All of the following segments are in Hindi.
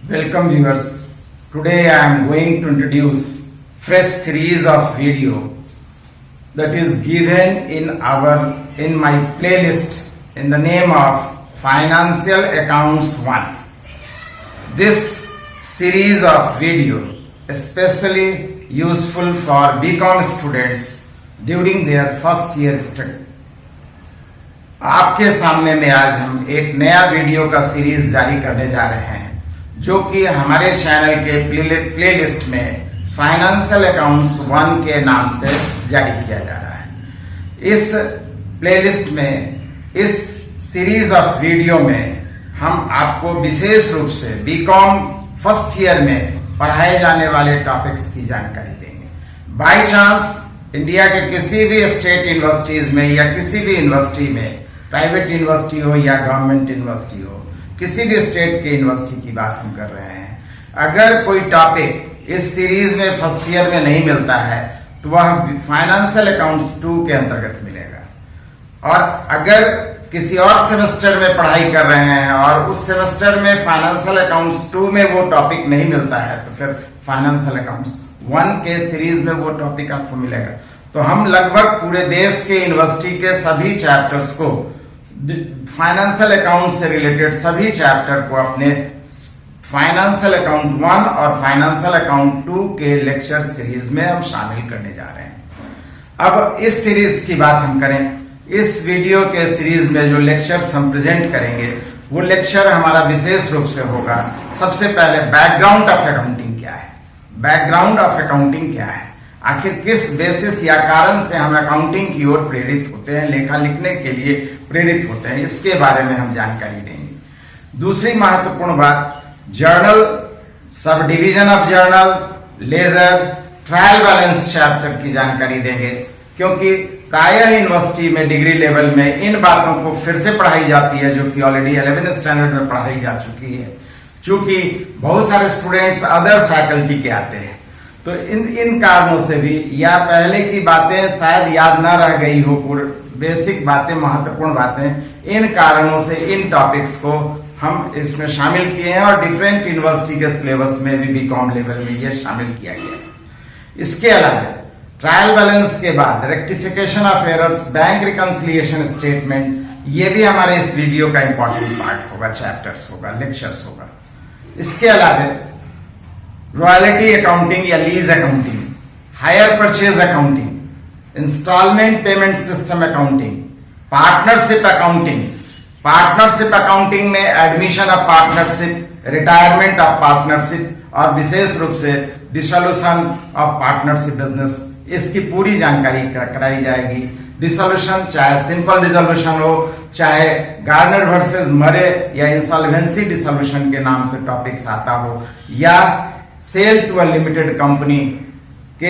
Welcome viewers. Today I am going to introduce fresh series of video that is given in my playlist in the name of Financial Accounts 1. This series of video especially useful for BCom students during their first year study. आपके सामने में आज हम एक नया वीडियो का सीरीज जारी करने जा रहे हैं जो कि हमारे चैनल के प्लेलिस्ट में फाइनेंशियल अकाउंट्स 1 के नाम से जारी किया जा रहा है। इस प्लेलिस्ट में इस सीरीज ऑफ वीडियो में हम आपको विशेष रूप से बीकॉम फर्स्ट ईयर में पढ़ाए जाने वाले टॉपिक्स की जानकारी देंगे। बाय चांस इंडिया के किसी भी स्टेट यूनिवर्सिटीज में या किसी भी यूनिवर्सिटी में, प्राइवेट यूनिवर्सिटी हो या गवर्नमेंट यूनिवर्सिटी हो, किसी भी स्टेट के यूनिवर्सिटी की बात हम कर रहे हैं, अगर कोई टॉपिक इस सीरीज में फर्स्ट ईयर में नहीं मिलता है तो वह फाइनेंशियल अकाउंट्स 2 के अंतर्गत मिलेगा। और अगर किसी और सेमेस्टर में पढ़ाई कर रहे हैं और उस सेमेस्टर में फाइनेंशियल अकाउंट्स 2 में वो टॉपिक नहीं मिलता है तो फिर फाइनेंशियल अकाउंट्स 1 के सीरीज में वो टॉपिक आपको मिलेगा। तो हम लगभग पूरे देश के यूनिवर्सिटी के सभी चैप्टर्स को, फाइनेंशियल अकाउंट से रिलेटेड सभी चैप्टर को अपने फाइनेंशियल अकाउंट 1 और फाइनेंशियल अकाउंट 2 के लेक्चर सीरीज में हम शामिल करने जा रहे हैं। अब इस सीरीज की बात हम करें, इस वीडियो के सीरीज में जो लेक्चर्स हम प्रेजेंट करेंगे वो लेक्चर हमारा विशेष रूप से होगा। सबसे पहले बैकग्राउंड ऑफ अकाउंटिंग क्या है, बैकग्राउंड ऑफ अकाउंटिंग क्या है, आखिर किस बेसिस या कारण से हम अकाउंटिंग की ओर प्रेरित होते हैं, लेखा लिखने के लिए प्रेरित होते हैं, इसके बारे में हम जानकारी देंगे। दूसरी महत्वपूर्ण बात, journal, subdivision of journal, ledger, trial balance chapter की जानकारी देंगे, क्योंकि प्रायः यूनिवर्सिटी में डिग्री लेवल में इन बातों को फिर से पढ़ाई जाती है जो कि ऑलरेडी 11th स्टैंडर्ड में पढ़ाई जा चुकी है। चूंकि बहुत सारे स्टूडेंट्स अदर फैकल्टी के आते हैं तो इन कारणों से भी, या पहले की बातें शायद याद ना रह गई हो, बेसिक बातें, महत्वपूर्ण बातें, इन कारणों से इन टॉपिक्स को हम इसमें शामिल किए हैं और डिफरेंट यूनिवर्सिटी के सिलेबस में भी बीकॉम लेवल में ये शामिल किया गया है। इसके अलावा ट्रायल बैलेंस के बाद rectification of errors, bank reconciliation statement, ये भी हमारे इस वीडियो का इंपॉर्टेंट पार्ट होगा, चैप्टर्स होगा, लेक्चर्स होगा। इसके अलावा रॉयल्टी अकाउंटिंग या lease accounting, hire purchase accounting, instalment payment system accounting, partnership accounting, partnership accounting में admission of partnership, retirement of partnership और विशेष रूप से डिसोल्यूशन ऑफ पार्टनरशिप बिजनेस, इसकी पूरी जानकारी कराई जाएगी। डिसोल्यूशन, चाहे सिंपल डिसोल्यूशन हो, चाहे गार्नर वर्सेस मरे या इंसॉल्वेंसी डिसोल्यूशन के नाम से टॉपिक्स आता हो, या sale to a limited company के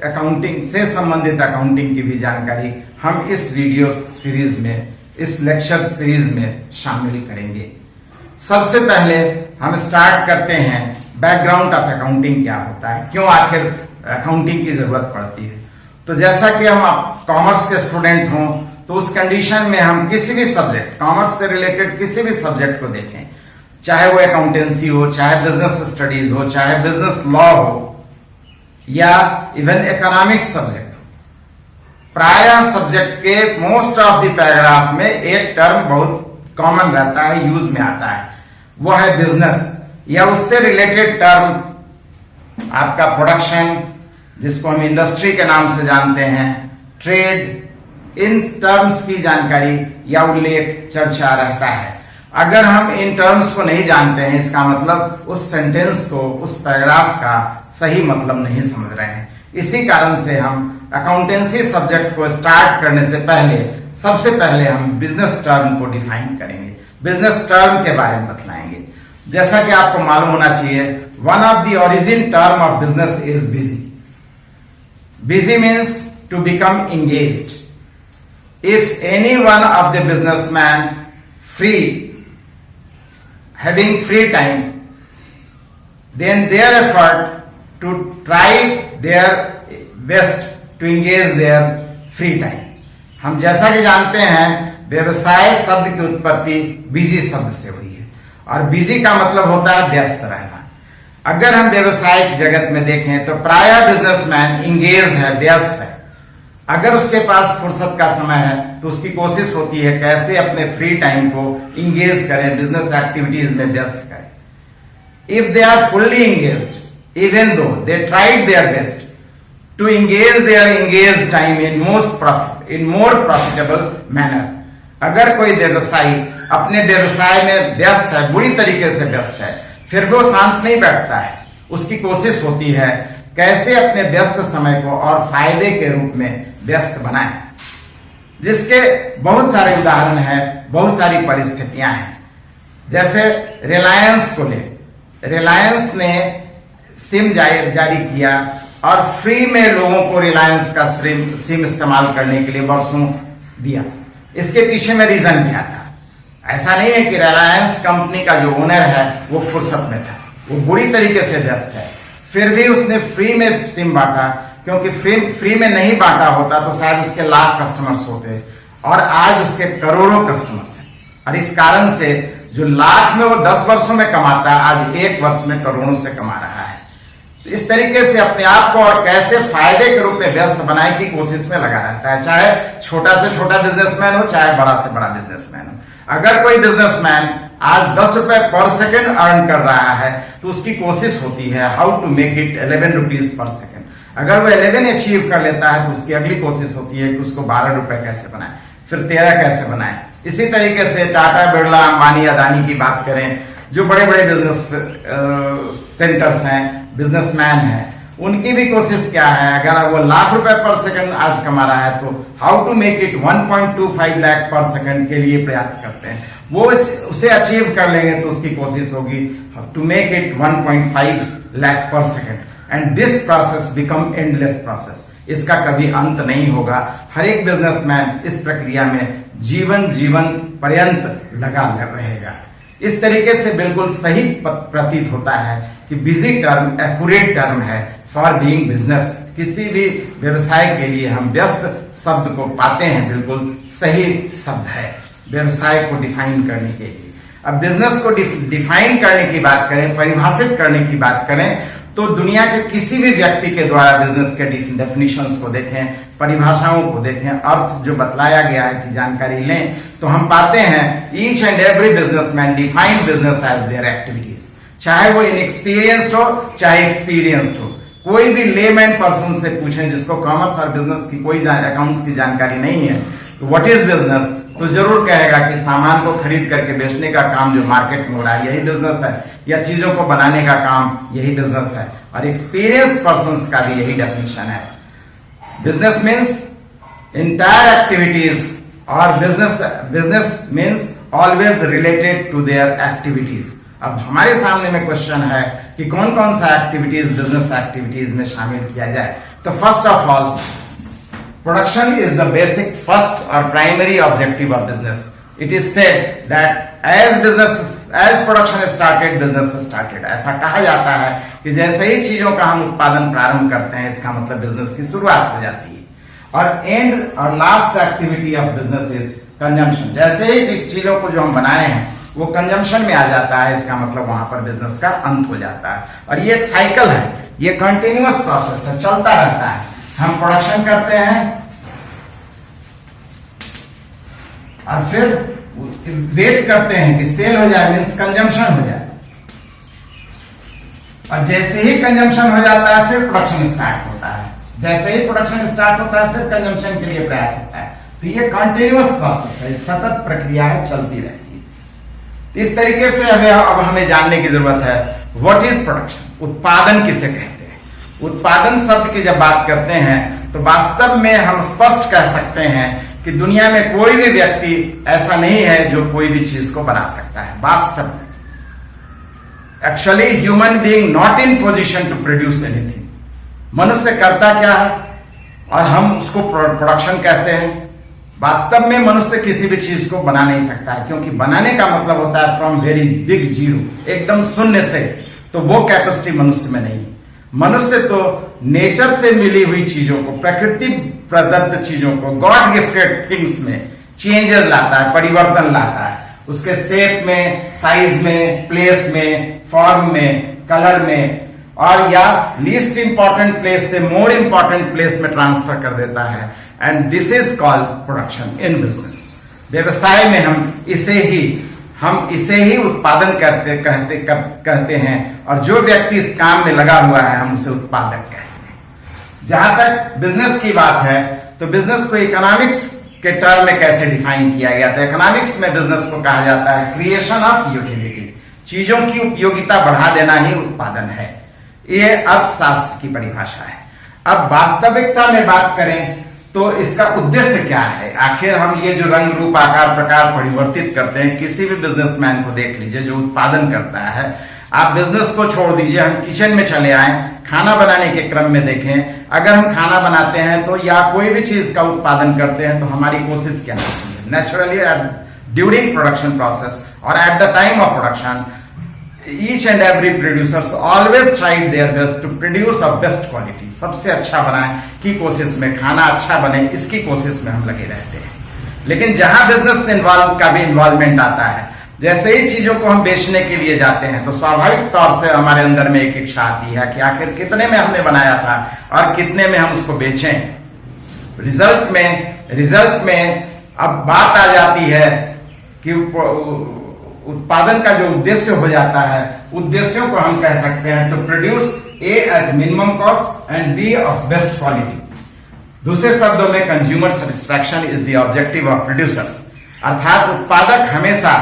अकाउंटिंग से संबंधित अकाउंटिंग की भी जानकारी हम इस वीडियो सीरीज में, इस लेक्चर सीरीज में शामिल करेंगे। सबसे पहले हम स्टार्ट करते हैं बैकग्राउंड ऑफ अकाउंटिंग क्या होता है, क्यों आखिर अकाउंटिंग की जरूरत पड़ती है। तो जैसा कि हम कॉमर्स के स्टूडेंट हों तो उस कंडीशन में हम किसी भी सब्जेक्ट, कॉमर्स से रिलेटेड किसी भी सब्जेक्ट को देखें, चाहे वो अकाउंटेंसी हो, चाहे बिजनेस स्टडीज हो, चाहे बिजनेस लॉ हो, या इवन इकोनॉमिक्स सब्जेक्ट हो, प्रायः सब्जेक्ट के मोस्ट ऑफ द पैराग्राफ में एक टर्म बहुत कॉमन रहता है, यूज में आता है, वो है बिजनेस, या उससे रिलेटेड टर्म आपका प्रोडक्शन, जिसको हम इंडस्ट्री के नाम से जानते हैं, ट्रेड, इन टर्म्स की जानकारी या उल्लेख, चर्चा रहता है। अगर हम इन टर्म्स को नहीं जानते हैं, इसका मतलब उस सेंटेंस को, उस पैराग्राफ का सही मतलब नहीं समझ रहे हैं। इसी कारण से हम अकाउंटेंसी सब्जेक्ट को स्टार्ट करने से पहले सबसे पहले हम बिजनेस टर्म को डिफाइन करेंगे, बिजनेस टर्म के बारे में बतलाएंगे। जैसा कि आपको मालूम होना चाहिए, one of the origin term of business is busy. Busy means to become engaged. If any one of the businessman having free time, then their effort to try their best to engage their free time. हम जैसा कि जानते हैं व्यवसाय शब्द की उत्पत्ति बिजी शब्द से हुई है और बिजी का मतलब होता है व्यस्त रहना। अगर हम व्यवसायिक जगत में देखें तो प्रायः बिजनेसमैन इंगेज है, व्यस्त है। अगर उसके पास फुर्सत का समय है तो उसकी कोशिश होती है कैसे अपने फ्री टाइम को इंगेज करें, बिजनेस एक्टिविटीज में व्यस्त करें। If they are fully engaged, even though they tried their best to engage their engaged time in more profitable manner। अगर कोई व्यवसायी अपने व्यवसाय में व्यस्त है, बुरी तरीके से व्यस्त है, फिर वो शांत नहीं बैठता है। उसकी कोशिश होती है कैसे अपने व्यस्त समय को और फायदे के रूप में व्यस्त बनाए, जिसके बहुत सारे उदाहरण हैं, बहुत सारी परिस्थितियां हैं। जैसे रिलायंस को ले, रिलायंस ने सिम जारी किया और फ्री में लोगों को रिलायंस का सिम इस्तेमाल करने के लिए वर्षों दिया। इसके पीछे में रीजन क्या था? ऐसा नहीं है कि रिलायंस कंपनी का जो ओनर है वो फुर्सत में था, वो बुरी तरीके से व्यस्त है, फिर भी उसने फ्री में सिम बांटा, क्योंकि फ्री में नहीं बांटा होता तो शायद उसके लाख कस्टमर्स होते और आज उसके करोड़ों कस्टमर्स हैं। और इस कारण से जो लाख में वो 10 वर्षों में कमाता है, आज 1 वर्ष में करोड़ों से कमा रहा है। तो इस तरीके से अपने आप को और कैसे फायदे के रूप में व्यस्त बनाने की कोशिश में लगा रहता है, चाहे छोटा से छोटा बिजनेसमैन हो, चाहे बड़ा से बड़ा बिजनेसमैन हो। अगर कोई बिजनेसमैन आज 10 रुपए पर सेकंड अर्न कर रहा है तो उसकी कोशिश होती है how to make it 11 rupees per second. अगर वो 11 अचीव कर लेता है तो उसकी अगली कोशिश होती है कि उसको 12 रुपए कैसे बनाए, फिर 13 कैसे बनाए। इसी तरीके से टाटा, बिरला, अंबानी, अदानी की बात करें, जो बड़े बड़े बिजनेस सेंटर्स हैं, बिजनेसमैन हैं, उनकी भी कोशिश क्या है? अगर वो लाख रुपए पर सेकंड आज कमा रहा है तो how to make it 1.25 lakh per second के लिए प्रयास करते हैं। वो उसे अचीव कर लेंगे तो उसकी कोशिश होगी to make it 1.5 lakh per second. And this process become endless process. इसका कभी अंत नहीं होगा। हर एक बिजनेसमैन इस प्रक्रिया में जीवन पर्यंत लगा रहेगा। इस तरीके से बिल्कुल सही प्रतीत होता है कि बिजी टर्म एक्यूरेट टर्म है फॉर बीइंग बिजनेस। किसी भी व्यवसाय के लिए हम व्यस्त शब्द को पाते हैं, बिल्कुल सही शब्द है व्यवसाय को डिफाइन करने के लिए। अब बिजनेस को डिफाइन करने की बात करें, परिभाषित करने की बात करें, तो दुनिया के किसी भी व्यक्ति के द्वारा बिजनेस के डेफिनेशंस को देखें, परिभाषाओं को देखें, अर्थ जो बतलाया गया है की जानकारी लें, तो हम पाते हैं each and every businessman define business as their activities. चाहे वो इनएक्सपीरियंस्ड हो, चाहे एक्सपीरियंस्ड हो। कोई भी लेमैन पर्सन से पूछें जिसको कॉमर्स और बिजनेस की कोई अकाउंट्स की जानकारी नहीं है, व्हाट इज बिजनेस, तो जरूर कहेगा कि सामान को खरीद करके बेचने का काम जो मार्केट में हो रहा है यही बिजनेस है, या चीजों को बनाने का काम यही बिजनेस है। और एक्सपीरियंस पर्संस का भी यही डेफिनेशन है। बिजनेस मीन्स इंटायर एक्टिविटीज, और business means always related to their activities. अब हमारे सामने में क्वेश्चन है कि कौन कौन सा एक्टिविटीज बिजनेस एक्टिविटीज में शामिल किया जाए। तो first of all, production is the basic first or primary objective of business. It is said that as production started, business started. ऐसा कहा जाता है कि जैसे ही चीजों का हम उत्पादन प्रारंभ करते हैं, इसका मतलब बिजनेस की शुरुआत हो जाती है। और एंड और last activity of business is consumption. जैसे ही चीजों को जो हम बनाए हैं वो कंजम्पशन में आ जाता है, इसका मतलब वहां पर बिजनेस का अंत हो जाता है। और ये एक साइकिल है, ये कंटिन्यूअस प्रोसेस है, चलता रहता है। हम प्रोडक्शन करते हैं और फिर वेट करते हैं कि सेल हो जाए, मीन्स कंजम्पशन हो जाए। और जैसे ही कंजम्पशन हो जाता है फिर प्रोडक्शन स्टार्ट होता है। जैसे ही प्रोडक्शन स्टार्ट होता है फिर कंजम्पशन के लिए प्रयास होता है। तो ये कंटिन्यूअस प्रोसेस है, सतत प्रक्रिया है, चलती रहती है। इस तरीके से हमें जानने की जरूरत है व्हाट इज प्रोडक्शन, उत्पादन किसे कहते हैं। उत्पादन शब्द की जब बात करते हैं तो वास्तव में हम स्पष्ट कह सकते हैं कि दुनिया में कोई भी व्यक्ति ऐसा नहीं है जो कोई भी चीज को बना सकता है। वास्तव में actually human being not in position to produce anything. मनुष्य करता क्या है और हम उसको प्रोडक्शन कहते हैं। वास्तव में मनुष्य किसी भी चीज को बना नहीं सकता है, क्योंकि बनाने का मतलब होता है फ्रॉम वेरी बिग जीरो, एकदम शून्य से। तो वो कैपेसिटी मनुष्य में नहीं। मनुष्य तो नेचर से मिली हुई चीजों को, प्रकृति प्रदत्त चीजों को, गॉड गिफ्टेड थिंग्स में चेंजेस लाता है, परिवर्तन लाता है। उसके शेप में, साइज में, प्लेस में, फॉर्म में, कलर में, और या लीस्ट इंपॉर्टेंट प्लेस से मोर इंपॉर्टेंट प्लेस में ट्रांसफर कर देता है। And this is called production in business. व्यवसाय में हम इसे ही उत्पादन कहते हैं, और जो व्यक्ति इस काम में लगा हुआ है हम उसे उत्पादक कहते हैं। जहां तक बिजनेस की बात है तो बिजनेस को इकोनॉमिक्स के टर्म में कैसे डिफाइन किया गया था? इकोनॉमिक्स में बिजनेस को कहा जाता है क्रिएशन ऑफ यूटिलिटी, चीजों की उपयोगिता बढ़ा देना ही उत्पादन है। ये अर्थशास्त्र की परिभाषा है। अब वास्तविकता में बात करें तो इसका उद्देश्य क्या है? आखिर हम ये जो रंग रूप आकार प्रकार परिवर्तित करते हैं, किसी भी बिजनेसमैन को देख लीजिए जो उत्पादन करता है। आप बिजनेस को छोड़ दीजिए, हम किचन में चले आए, खाना बनाने के क्रम में देखें, अगर हम खाना बनाते हैं तो या कोई भी चीज का उत्पादन करते हैं तो हमारी कोशिश क्या होती है? नेचुरली ड्यूरिंग प्रोडक्शन प्रोसेस और at the time of production each and every producers always tried their best to produce of best quality, सबसे अच्छा बनाए की कोशिश में, खाना अच्छा बने इसकी कोशिश में हम लगे रहते हैं। लेकिन जहां बिजनेस इन्वॉल्व का भी इन्वॉल्वमेंट आता है, जैसे ही चीजों को हम बेचने के लिए जाते हैं तो स्वाभाविक तौर से हमारे अंदर में एक इच्छा आती है कि आखिर कितने में हमने बनाया था और कितने में हम उसको बेचें। रिजल्ट में अब बात आ जाती है कि उत्पादन का जो उद्देश्य हो जाता है, उद्देश्यों को हम कह सकते हैं तो produce a at minimum cost and be of best quality. दूसरे शब्दों में consumer satisfaction is the objective of producers, अर्थात उत्पादक हमेशा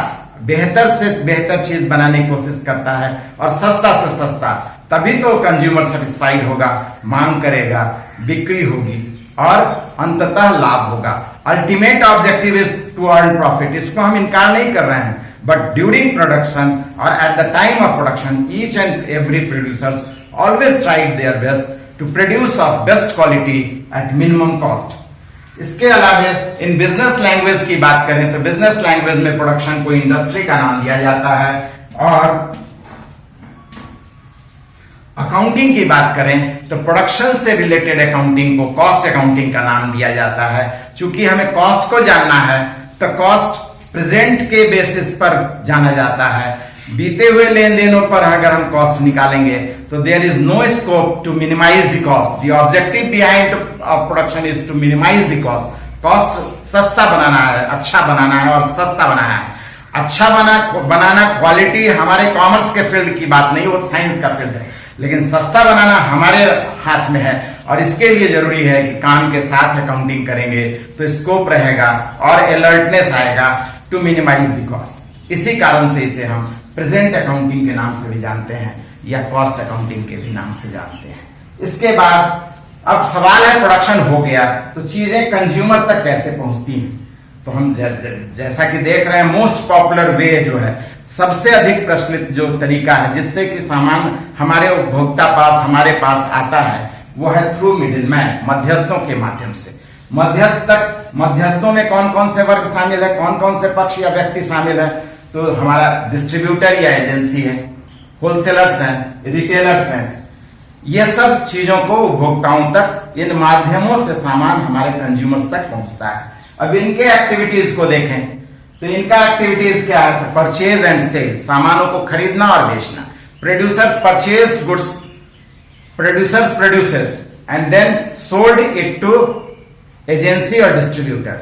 बेहतर से बेहतर चीज बनाने की कोशिश करता है और सस्ता से सस्ता, तभी तो कंज्यूमर सेटिस्फाइड होगा, मांग करेगा, बिक्री होगी और अंततः लाभ होगा। Ultimate objective is to earn profit, इसको हम इनकार नहीं कर रहे हैं। But during production or at the time of production, each and every producers always tried their best to produce of best quality at minimum cost. इसके अलावा इन बिजनेस लैंग्वेज की बात करें तो बिजनेस लैंग्वेज में प्रोडक्शन को इंडस्ट्री का नाम दिया जाता है, और अकाउंटिंग की बात करें तो प्रोडक्शन से रिलेटेड अकाउंटिंग को कॉस्ट अकाउंटिंग का नाम दिया जाता है। चूंकि हमें कॉस्ट को जानना है तो कॉस्ट प्रेजेंट के बेसिस पर जाना जाता है। बीते हुए लेन देनों पर अगर हम कॉस्ट निकालेंगे तो there is no scope to minimise the cost. The objective behind production is to minimise the cost. Cost सस्ता बनाना है, अच्छा बनाना है और सस्ता बनाना है। अच्छा बनाना क्वालिटी हमारे कॉमर्स के फील्ड की बात नहीं, वो साइंस का फील्ड है, लेकिन सस्ता बनाना हमारे हाथ में है। और इसके लिए जरूरी है कि काम के साथ अकाउंटिंग करेंगे तो स्कोप रहेगा और अलर्टनेस आएगा टू मिनिमाइज द कॉस्ट। इसी कारण से इसे हम प्रेजेंट अकाउंटिंग के नाम से भी जानते हैं या कॉस्ट अकाउंटिंग के भी नाम से जानते हैं। इसके बाद अब सवाल है, प्रोडक्शन हो गया तो चीजें कंज्यूमर तक कैसे पहुंचती हैं? तो हम जैसा कि देख रहे हैं, मोस्ट पॉपुलर वे जो है, सबसे अधिक प्रचलित जो तरीका है जिससे कि सामान हमारे उपभोक्ता पास हमारे पास आता है, वो है थ्रू मिडिलमैन, मध्यस्थों के माध्यम से। मध्यस्थों में कौन कौन से वर्ग शामिल है, कौन कौन से पक्ष या व्यक्ति शामिल है? तो हमारा डिस्ट्रीब्यूटर या एजेंसी है, होलसेलर्स हैं, रिटेलर्स हैं। ये सब चीजों को उपभोक्ताओं तक इन माध्यमों से सामान हमारे कंज्यूमर्स तक पहुंचता है। अब इनके एक्टिविटीज को देखें तो इनका एक्टिविटीज क्या है? परचेज एंड सेल, सामानों को खरीदना और बेचना। Producers purchase goods, producers produces and then sold it to agency और डिस्ट्रीब्यूटर।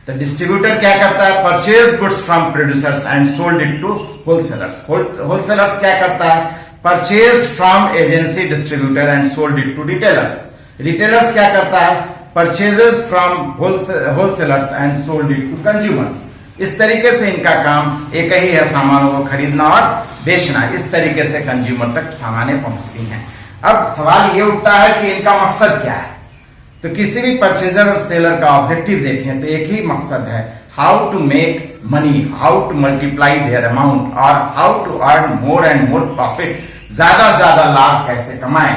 तो डिस्ट्रीब्यूटर क्या करता है? Purchase goods from producers and sold it to wholesalers. Wholesalers क्या करता है? Purchase from agency distributor and sold it to retailers. Retailers क्या करता है? Purchases from wholesalers and sold it to consumers. इस तरीके से इनका काम एक ही है, सामानों को खरीदना और बेचना। इस तरीके से कंज्यूमर तक सामानें पहुंचती हैं। अब सवाल ये उठता है कि इनका मकसद क्या है? तो किसी भी परचेजर और सेलर का ऑब्जेक्टिव देखें तो एक ही मकसद है, how to make money, how to multiply their amount और how to earn more and more profit. ज्यादा से ज्यादा लाभ कैसे कमाएं।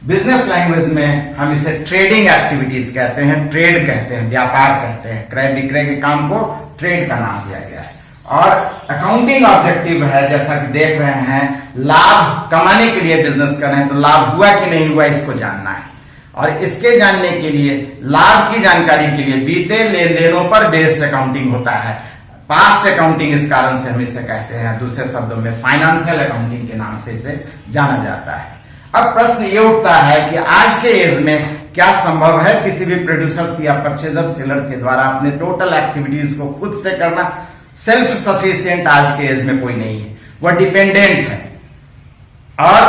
बिजनेस लैंग्वेज में हम इसे ट्रेडिंग एक्टिविटीज कहते हैं, ट्रेड कहते हैं, व्यापार कहते हैं। क्रय विक्रय के काम को ट्रेड का नाम दिया गया है। और अकाउंटिंग ऑब्जेक्टिव है, जैसा कि देख रहे हैं, लाभ कमाने के लिए बिजनेस कर रहे हैं तो लाभ हुआ कि नहीं हुआ इसको जानना है। और इसके जानने के लिए, लाभ की जानकारी के लिए बीते लेन देनों पर बेस्ड अकाउंटिंग होता है। पास्ट अकाउंटिंग इस कारण से हम इसे कहते हैं, दूसरे शब्दों में फाइनेंशियल अकाउंटिंग के नाम से इसे जाना जाता है। अब प्रश्न ये उठता है कि आज के एज में क्या संभव है किसी भी प्रोड्यूसर्स या परचेजर सेलर के द्वारा अपने टोटल एक्टिविटीज को खुद से करना? सेल्फ सफिशिएंट आज के एज में कोई नहीं है, वह डिपेंडेंट है। और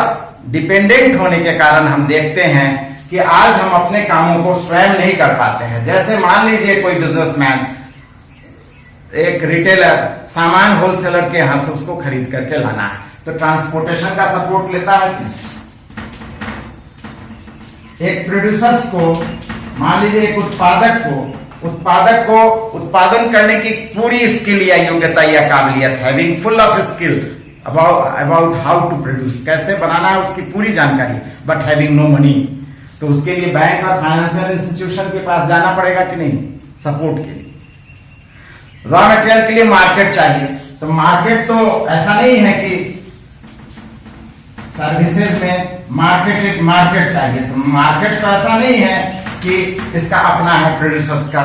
डिपेंडेंट होने के कारण हम देखते हैं कि आज हम अपने कामों को स्वयं नहीं कर पाते हैं। जैसे मान लीजिए कोई बिजनेसमैन, एक रिटेलर सामान होलसेलर के यहां से उसको खरीद करके लाना है, तो ट्रांसपोर्टेशन का सपोर्ट लेता है कि एक प्रोड्यूसर्स को, मान लीजिए एक उत्पादक को उत्पादन करने की पूरी स्किल या योग्यता या काबिलियत, having full of skill about how to produce, कैसे बनाना है उसकी पूरी जानकारी, बट हैविंग नो मनी, तो उसके लिए बैंक और फाइनेंशियल इंस्टीट्यूशन के पास जाना पड़ेगा कि नहीं सपोर्ट के लिए। रॉ मटेरियल के लिए मार्केट चाहिए, तो मार्केट तो ऐसा नहीं है कि सर्विसेज में मार्केट चाहिए, तो मार्केट तो ऐसा नहीं है कि इसका अपना है प्रोड्यूसर्स का।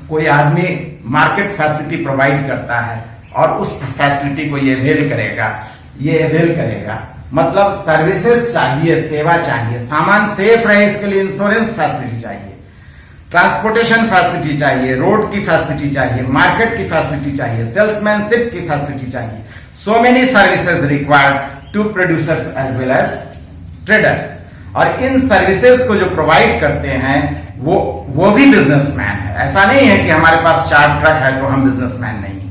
कोई आदमी मार्केट फैसिलिटी प्रोवाइड करता है और उस फैसिलिटी को ये अवेल करेगा, मतलब सर्विसेज चाहिए, सेवा चाहिए, सामान सेफ रहे इसके लिए इंश्योरेंस फैसिलिटी चाहिए, ट्रांसपोर्टेशन फैसिलिटी चाहिए, रोड की फैसिलिटी चाहिए, मार्केट की फैसिलिटी चाहिए, सेल्समैनशिप की फैसिलिटी चाहिए। So many services required to producers as well as trader. और इन सर्विसेज को जो प्रोवाइड करते हैं वो भी बिजनेसमैन है। ऐसा नहीं है कि हमारे पास 4 ट्रक है तो हम बिजनेसमैन नहीं।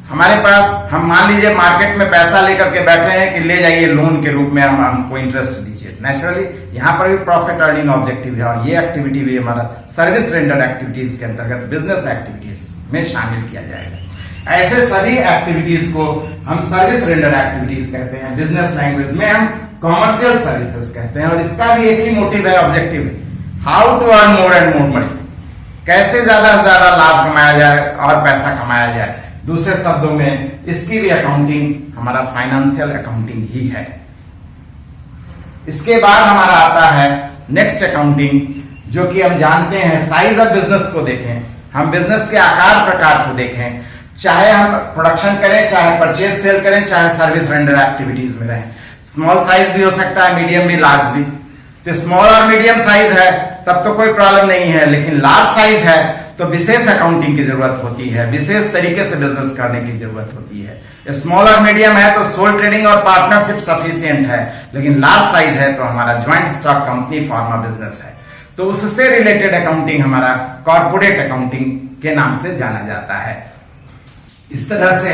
हमारे पास, हम मान लीजिए मार्केट में पैसा लेकर के बैठे हैं कि ले जाइए लोन के रूप में, हमको इंटरेस्ट दीजिए। नेचुरली यहां पर भी प्रॉफिट अर्निंग ऑब्जेक्टिव है और ये एक्टिविटी भी हमारा सर्विस रेंडर एक्टिविटीज के अंतर्गत बिजनेस एक्टिविटीज में शामिल किया जाएगा। ऐसे सभी एक्टिविटीज को हम सर्विस रेंडर एक्टिविटीज कहते हैं। बिजनेस लैंग्वेज में हम कॉमर्शियल सर्विसेज कहते हैं और इसका भी एक ही मोटिव है, ऑब्जेक्टिव है, how to earn more and more money, कैसे ज्यादा से ज्यादा लाभ कमाया जाए और पैसा कमाया जाए। दूसरे शब्दों में इसकी भी अकाउंटिंग हमारा फाइनेंशियल अकाउंटिंग ही है। इसके बाद हमारा आता है नेक्स्ट अकाउंटिंग, जो कि हम जानते हैं साइज ऑफ बिजनेस को देखें, हम बिजनेस के आकार प्रकार को देखें, चाहे हम प्रोडक्शन करें, चाहे परचेज सेल करें, चाहे सर्विस रेंडर एक्टिविटीज में रहें। स्मॉल साइज भी हो सकता है, मीडियम भी, लार्ज भी। तो स्मॉल और मीडियम साइज है तब तो कोई प्रॉब्लम नहीं है, लेकिन लार्ज साइज है तो विशेष अकाउंटिंग की जरूरत होती है, विशेष तरीके से बिजनेस करने की जरूरत होती है। स्मॉल और मीडियम है तो सोल ट्रेडिंग और पार्टनरशिप सफिशिएंट है, लेकिन लार्ज साइज है तो हमारा joint stock company pharma business है, तो उससे रिलेटेड अकाउंटिंग हमारा कॉर्पोरेट अकाउंटिंग के नाम से जाना जाता है। इस तरह से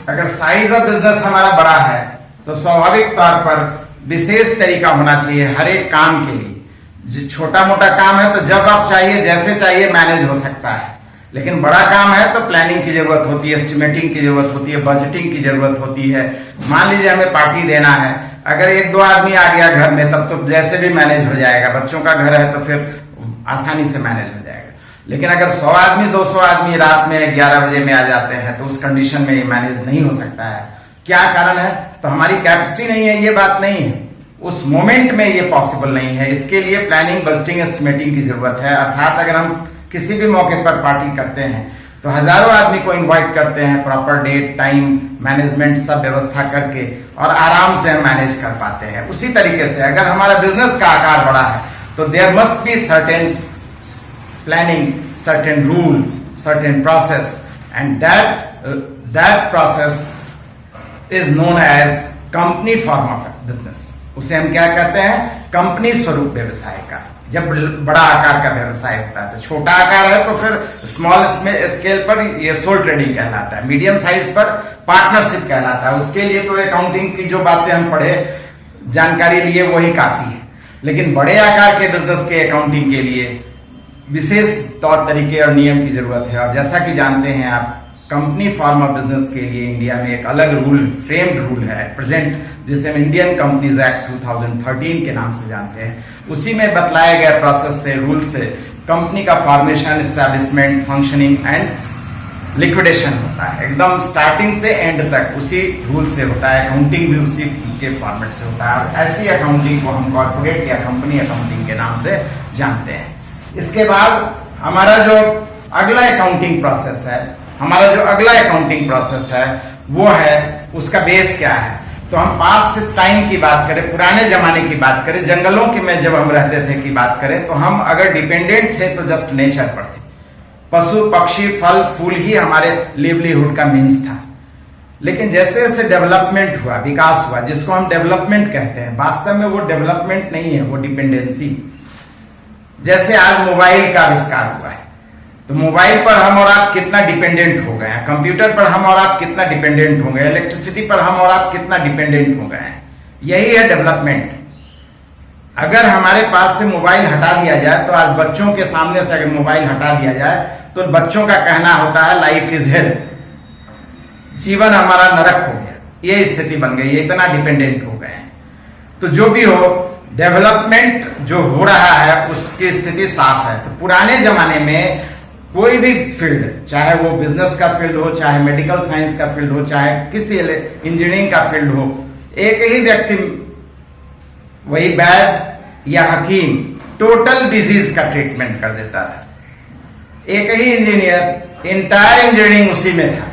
अगर साइज ऑफ बिजनेस हमारा बड़ा है तो स्वाभाविक तौर पर विशेष तरीका होना चाहिए हर एक काम के लिए। छोटा मोटा काम है तो जब आप चाहिए जैसे चाहिए मैनेज हो सकता है, लेकिन बड़ा काम है तो प्लानिंग की जरूरत होती है, एस्टिमेटिंग की जरूरत होती है, बजटिंग की जरूरत होती है। मान लीजिए हमें पार्टी देना है, अगर 1-2 आदमी आ गया घर में तब तो जैसे भी मैनेज हो जाएगा, बच्चों का घर है तो फिर आसानी से मैनेज हो जाएगा। लेकिन अगर 100 आदमी 200 आदमी रात में 11 बजे में आ जाते हैं तो उस कंडीशन में ये मैनेज नहीं हो सकता है। क्या कारण है? तो हमारी कैपेसिटी नहीं है, ये बात नहीं है, उस मोमेंट में ये पॉसिबल नहीं है। इसके लिए प्लानिंग, बजटिंग, एस्टिमेटिंग की जरूरत है। अर्थात अगर हम किसी भी मौके पर पार्टी करते हैं तो हजारों आदमी को इनवाइट करते हैं, प्रॉपर डेट, टाइम, मैनेजमेंट सब व्यवस्था करके, और आराम से हम मैनेज कर पाते हैं। उसी तरीके से अगर हमारा बिजनेस का आकार बड़ा है तो there must be certain planning, certain rule, certain process, and that process is known as company form of business. उसे हम क्या कहते हैं? कंपनी स्वरूप व्यवसाय का। जब बड़ा आकार का व्यवसाय होता है तो छोटा आकार है तो फिर स्मॉल स्केल पर ये सोल ट्रेडिंग कहलाता है, मीडियम साइज पर पार्टनरशिप कहलाता है। उसके लिए तो अकाउंटिंग की जो बातें हम पढ़े, जानकारी लिए, वही काफी है। लेकिन बड़े आकार के बिजनेस के अकाउंटिंग के लिए विशेष तौर तरीके और नियम की जरूरत है। और जैसा कि जानते हैं आप, कंपनी फॉर्म ऑफ बिजनेस के लिए इंडिया में एक अलग रूल, फ्रेम्ड रूल है प्रेजेंट, जिसे हम इंडियन कंपनीज एक्ट 2013 के नाम से जानते हैं। उसी में बतलाए गए प्रोसेस से, रूल से कंपनी का formation, establishment, functioning and liquidation होता है। एकदम स्टार्टिंग से एंड तक उसी रूल से होता है। अकाउंटिंग भी उसी के फॉर्मेट से होता है। और ऐसी अकाउंटिंग को हम कॉर्पोरेट या कंपनी अकाउंटिंग के नाम से जानते हैं। इसके बाद हमारा जो अगला अकाउंटिंग प्रोसेस है हमारा जो अगला अकाउंटिंग प्रोसेस है वो है, उसका बेस क्या है। तो हम पास्ट टाइम की बात करें, पुराने जमाने की बात करें, जंगलों के में जब हम रहते थे की बात करें, तो हम अगर डिपेंडेंट थे तो जस्ट नेचर पर थे। पशु पक्षी फल फूल ही हमारे लिवलीहुड का मीन्स था। लेकिन जैसे जैसे डेवलपमेंट हुआ, विकास हुआ, जिसको हम डेवलपमेंट कहते हैं, वास्तव में वो डेवलपमेंट नहीं है, वो डिपेंडेंसी। जैसे आज मोबाइल का आविष्कार हुआ है, तो मोबाइल पर हम और आप कितना डिपेंडेंट हो गए हैं, कंप्यूटर पर हम और आप कितना डिपेंडेंट हो गए, इलेक्ट्रिसिटी पर हम और आप कितना डिपेंडेंट हो गए हैं। यही है डेवलपमेंट। अगर हमारे पास से मोबाइल हटा दिया जाए, तो आज बच्चों के सामने से अगर मोबाइल हटा दिया जाए, तो बच्चों का कहना होता है लाइफ इज हेल, जीवन हमारा नरक हो गया, ये स्थिति बन गई है, इतना डिपेंडेंट हो गए हैं। तो जो भी हो, डेवलपमेंट जो हो रहा है उसकी स्थिति साफ है। तो पुराने जमाने में कोई भी फील्ड, चाहे वो बिजनेस का फील्ड हो, चाहे मेडिकल साइंस का फील्ड हो, चाहे किसी इंजीनियरिंग का फील्ड हो, एक ही व्यक्ति, वही वैद्य या हकीम, टोटल डिजीज का ट्रीटमेंट कर देता था। एक ही इंजीनियर, इंटायर इंजीनियरिंग उसी में था।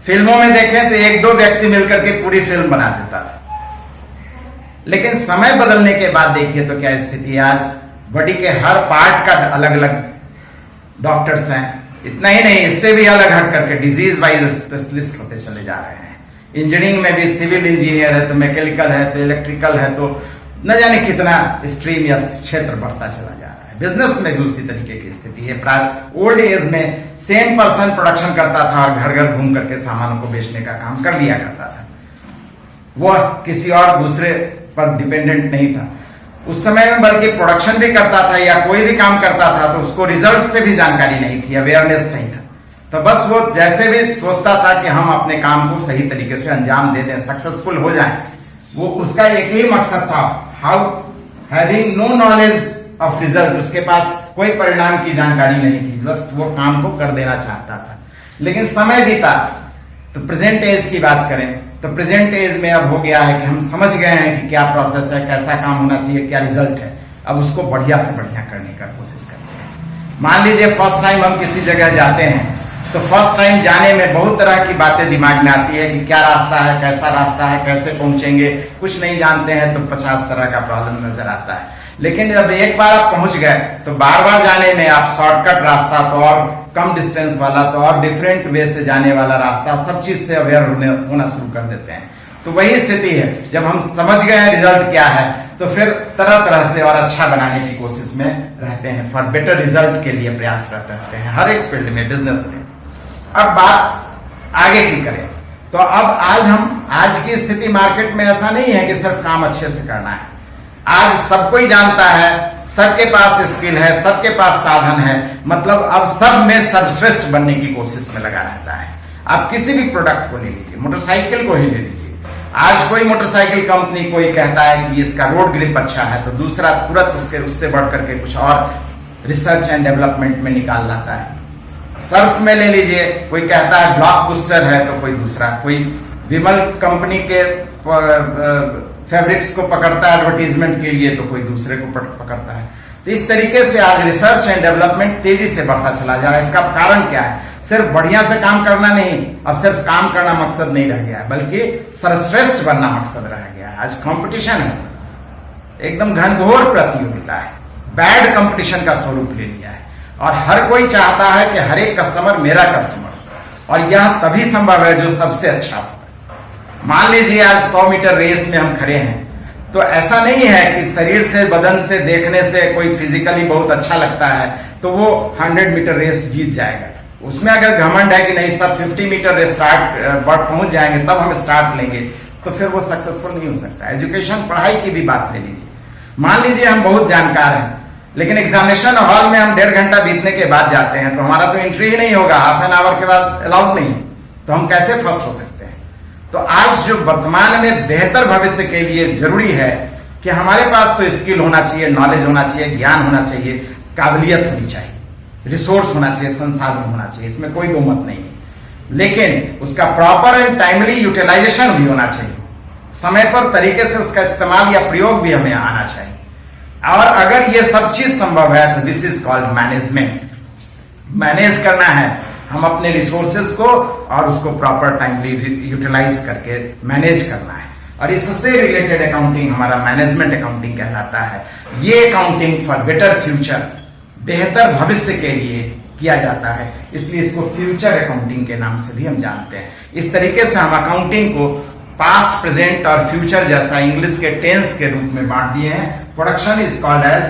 फिल्मों में देखें तो एक दो व्यक्ति मिलकर के पूरी फिल्म बना देता था। लेकिन समय बदलने के बाद देखिए तो क्या स्थिति है। आज बॉडी के हर पार्ट का अलग अलग डॉक्टर्स हैं। इतना ही नहीं, इससे भी अलग हट करके डिजीज वाइज स्पेशलिस्ट होते चले जा रहे हैं। इंजीनियरिंग में भी सिविल इंजीनियर है, तो मैकेनिकल है, तो इलेक्ट्रिकल है, तो न जाने कितना स्ट्रीम या क्षेत्र बढ़ता चला जा रहा है। बिजनेस में भी उसी तरीके की स्थिति है। ओल्ड एज में सेम पर्सन प्रोडक्शन करता था और घर घर घूम करके सामानों को बेचने का काम कर लिया करता था। वह किसी और दूसरे पर डिपेंडेंट नहीं था उस समय में, बल्कि प्रोडक्शन भी करता था या कोई भी काम करता था तो उसको रिजल्ट से भी जानकारी नहीं थी, अवेयरनेस नहीं था। तो बस वो जैसे भी सोचता था कि हम अपने काम को सही तरीके से अंजाम दे दें, सक्सेसफुल हो जाएं, वो उसका एक ही मकसद था, how having no knowledge of result. उसके पास कोई परिणाम की जानकारी नहीं थी, बस वो काम को कर देना चाहता था। लेकिन समय बीता, तो प्रेजेंट एज की बात करें तो प्रेजेंट एज में अब हो गया है कि हम समझ गए हैं कि क्या प्रोसेस है, कैसा काम होना चाहिए, क्या रिजल्ट है। अब उसको बढ़िया से बढ़िया करने का कोशिश करते हैं। मान लीजिए फर्स्ट टाइम हम किसी जगह जाते हैं, तो फर्स्ट टाइम जाने में बहुत तरह की बातें दिमाग में आती है कि क्या रास्ता है, कैसा रास्ता है, कैसे पहुंचेंगे। कुछ नहीं जानते हैं तो 50 तरह का प्रॉब्लम नजर आता है। लेकिन जब एक बार आप पहुंच गए तो बार बार जाने में आप शॉर्टकट रास्ता, तो और कम डिस्टेंस वाला, तो और डिफरेंट वे से जाने वाला रास्ता, सब चीज से अवेयर होना शुरू कर देते हैं। तो वही स्थिति है, जब हम समझ गए हैं रिजल्ट क्या है, तो फिर तरह तरह से और अच्छा बनाने की कोशिश में रहते हैं, फॉर बेटर रिजल्ट के लिए प्रयासरत रहते हैं हर एक फील्ड में, बिजनेस में। अब बात आगे की करें तो अब आज की स्थिति मार्केट में ऐसा नहीं है कि सिर्फ काम अच्छे से करना है। आज सब कोई जानता है, सबके पास स्किल है, सबके पास साधन है, मतलब अब सब में सर्वश्रेष्ठ बनने की कोशिश में लगा रहता है। आप किसी भी प्रोडक्ट को ले लीजिए, मोटरसाइकिल को ही ले लीजिए। आज कोई मोटरसाइकिल कंपनी कोई कहता है कि इसका रोड ग्रिप अच्छा है, तो दूसरा तुरंत उससे बढ़ करके कुछ और रिसर्च एंड डेवलपमेंट में निकाल लाता है। सर्फ में ले लीजिए, कोई कहता है ब्लॉकबस्टर है, तो कोई दूसरा, कोई विमल कंपनी के फैब्रिक्स को पकड़ता है एडवर्टीजमेंट के लिए, तो कोई दूसरे को पकड़ता है। तो इस तरीके से आज रिसर्च एंड डेवलपमेंट तेजी से बढ़ता चला जा रहा है। इसका कारण क्या है? सिर्फ बढ़िया से काम करना नहीं, और सिर्फ काम करना मकसद नहीं रह गया, बल्कि सर्वश्रेष्ठ बनना मकसद रह गया है। आज कंपटीशन है, एकदम घनघोर प्रतियोगिता है, बैड कंपटीशन का स्वरूप ले लिया है, और हर कोई चाहता है कि हर एक कस्टमर मेरा कस्टमर, और यह तभी संभव है जो सबसे अच्छा हो। मान लीजिए आज 100 मीटर रेस में हम खड़े हैं, तो ऐसा नहीं है कि शरीर से, बदन से, देखने से कोई फिजिकली बहुत अच्छा लगता है तो वो 100 मीटर रेस जीत जाएगा। उसमें अगर घमंड है कि नहीं सब 50 मीटर रेस पहुंच जाएंगे तब हम स्टार्ट लेंगे, तो फिर वो सक्सेसफुल नहीं हो सकता। एजुकेशन, पढ़ाई की भी बात ले लीजिए। मान लीजिए हम बहुत जानकार हैं, लेकिन एग्जामिनेशन हॉल में हम 1.5 घंटा बीतने के बाद जाते हैं, तो हमारा तो एंट्री ही नहीं होगा, हाफ एन आवर के बाद अलाउड नहीं, तो हम कैसे फर्स्ट हो सकते हैं? तो आज जो वर्तमान में बेहतर भविष्य के लिए जरूरी है कि हमारे पास तो स्किल होना चाहिए, नॉलेज होना चाहिए, ज्ञान होना चाहिए, काबिलियत होनी चाहिए, रिसोर्स होना चाहिए, संसाधन होना चाहिए, इसमें कोई दो मत नहीं है। लेकिन उसका प्रॉपर एंड टाइमली यूटिलाइजेशन भी होना चाहिए, समय पर तरीके से उसका इस्तेमाल या प्रयोग भी हमें आना चाहिए। और अगर ये सब चीज संभव है तो this is called management. Manage करना है, हम अपने रिसोर्सेज को और उसको प्रॉपर टाइमली यूटिलाइज करके मैनेज करना है। और इससे रिलेटेड अकाउंटिंग हमारा मैनेजमेंट अकाउंटिंग कहलाता है। ये अकाउंटिंग फॉर बेटर फ्यूचर, बेहतर भविष्य के लिए किया जाता है, इसलिए इसको फ्यूचर अकाउंटिंग के नाम से भी हम जानते हैं। इस तरीके से हम अकाउंटिंग को पास्ट, प्रेजेंट और फ्यूचर जैसा इंग्लिश के टेंस के रूप में बांट दिए हैं। Production is called as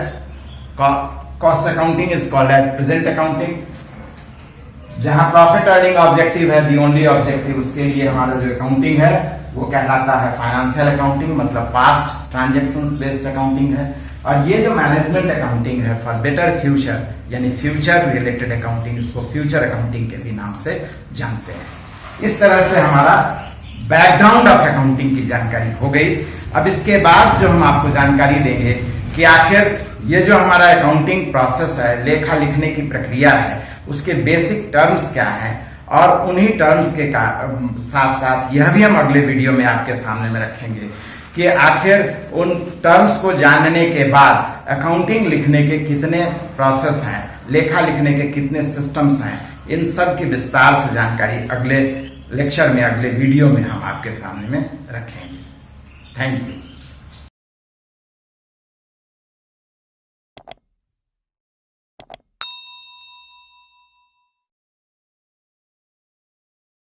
cost accounting, is called as present accounting. जहां प्रॉफिट अर्निंग ऑब्जेक्टिव है, दी ओनली ऑब्जेक्टिव, उसके लिए हमारा जो अकाउंटिंग है वो कहलाता है फाइनेंशियल अकाउंटिंग, मतलब पास्ट ट्रांजेक्शंस बेस्ड अकाउंटिंग है। और ये जो मैनेजमेंट अकाउंटिंग है फॉर बेटर फ्यूचर, यानी फ्यूचर रिलेटेड अकाउंटिंग, इसको फ्यूचर अकाउंटिंग के भी नाम से जानते हैं। इस तरह से हमारा बैकग्राउंड ऑफ अकाउंटिंग की जानकारी हो गई। अब इसके बाद जो हम आपको जानकारी देंगे कि आखिर ये जो हमारा अकाउंटिंग प्रोसेस है, लेखा लिखने की प्रक्रिया है, उसके बेसिक टर्म्स क्या हैं, और उन्हीं टर्म्स के साथ साथ यह भी हम अगले वीडियो में आपके सामने में रखेंगे कि आखिर उन टर्म्स को जानने के बाद अकाउंटिंग लिखने के कितने प्रोसेस हैं, लेखा लिखने के कितने सिस्टम्स हैं, इन सब की विस्तार से जानकारी अगले लेक्चर में, अगले वीडियो में हम आपके सामने में रखेंगे। Thank you.